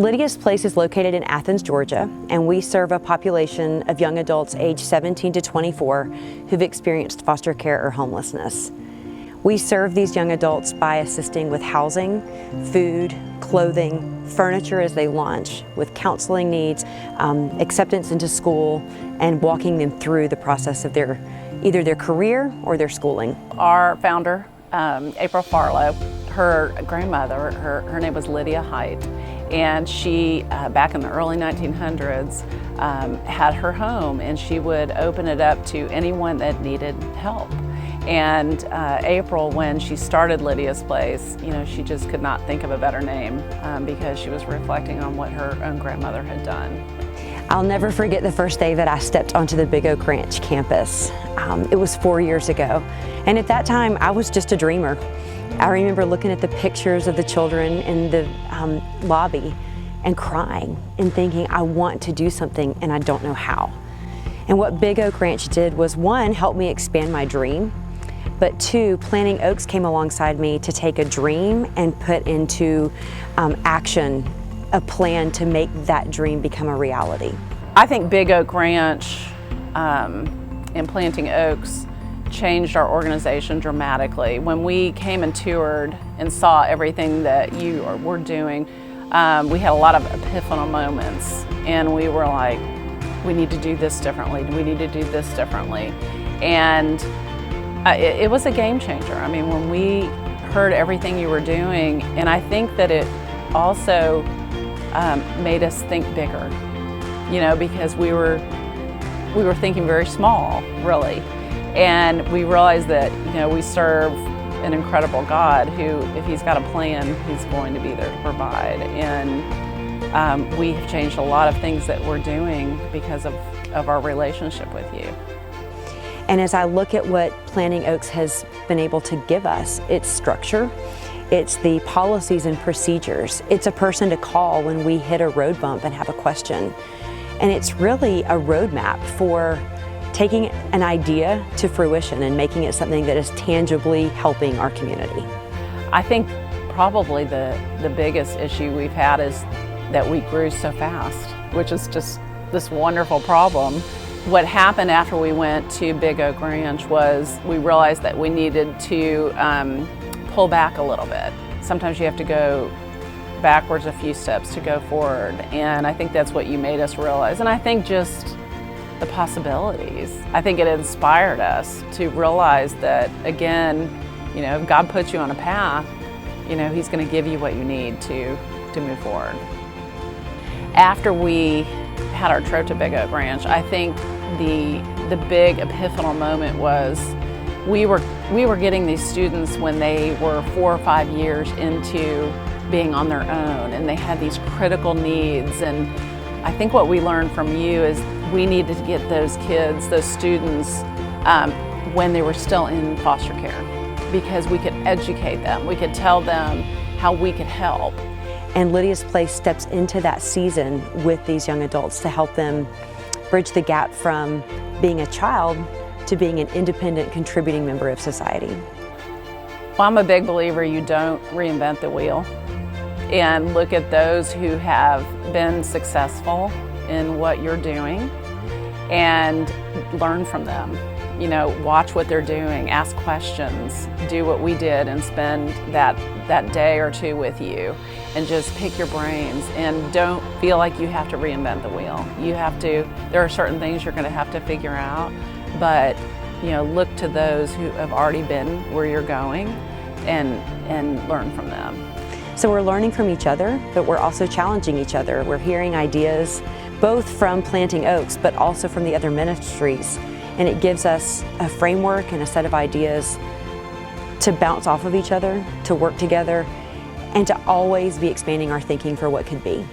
Lydia's Place is located in Athens, Georgia, and we serve a population of young adults aged 17 to 24 who've experienced foster care or homelessness. We serve these young adults by assisting with housing, food, clothing, furniture as they launch, with counseling needs, acceptance into school, and walking them through the process of either their career or their schooling. Our founder, April Farlow, her grandmother, her name was Lydia Height, and she, back in the early 1900s, had her home, and she would open it up to anyone that needed help. And April, when she started Lydia's Place, she just could not think of a better name because she was reflecting on what her own grandmother had done. I'll never forget the first day that I stepped onto the Big Oak Ranch campus. It was 4 years ago, and at that time I was just a dreamer. I remember looking at the pictures of the children in the lobby and crying and thinking, I want to do something and I don't know how. And what Big Oak Ranch did was, one, help me expand my dream, but two, Planting Oaks came alongside me to take a dream and put into action a plan to make that dream become a reality. I think Big Oak Ranch and Planting Oaks changed our organization dramatically. When we came and toured and saw everything that you were doing, we had a lot of epiphanal moments, and we were like, we need to do this differently, we need to do this differently. And it was a game changer. I mean, when we heard everything you were doing, and I think that it also made us think bigger, because we were thinking very small, really. And we realized that, we serve an incredible God who, if He's got a plan, He's going to be there to provide. And we have changed a lot of things that we're doing because of our relationship with you. And as I look at what Planting Oaks has been able to give us, it's structure, it's the policies and procedures, it's a person to call when we hit a road bump and have a question. And it's really a roadmap for taking an idea to fruition and making it something that is tangibly helping our community. I think probably the biggest issue we've had is that we grew so fast, which is just this wonderful problem. What happened after we went to Big Oak Ranch was we realized that we needed to pull back a little bit. Sometimes you have to go backwards a few steps to go forward, and I think that's what you made us realize. And I think just the possibilities. I think it inspired us to realize that, again, if God puts you on a path, He's going to give you what you need to move forward. After we had our trip to Big Oak Ranch, I think the big epiphanal moment was we were getting these students when they were 4 or 5 years into being on their own, and they had these critical needs. And I think what we learned from you is we needed to get those kids, those students, when they were still in foster care, because we could educate them, we could tell them how we could help. And Lydia's Place steps into that season with these young adults to help them bridge the gap from being a child to being an independent, contributing member of society. Well, I'm a big believer you don't reinvent the wheel, and look at those who have been successful in what you're doing and learn from them. Watch what they're doing, ask questions, do what we did and spend that day or two with you and just pick your brains, and don't feel like you have to reinvent the wheel. There are certain things you're going to have to figure out, but look to those who have already been where you're going and learn from them. So we're learning from each other, but we're also challenging each other. We're hearing ideas both from Planting Oaks, but also from the other ministries. And it gives us a framework and a set of ideas to bounce off of each other, to work together, and to always be expanding our thinking for what could be.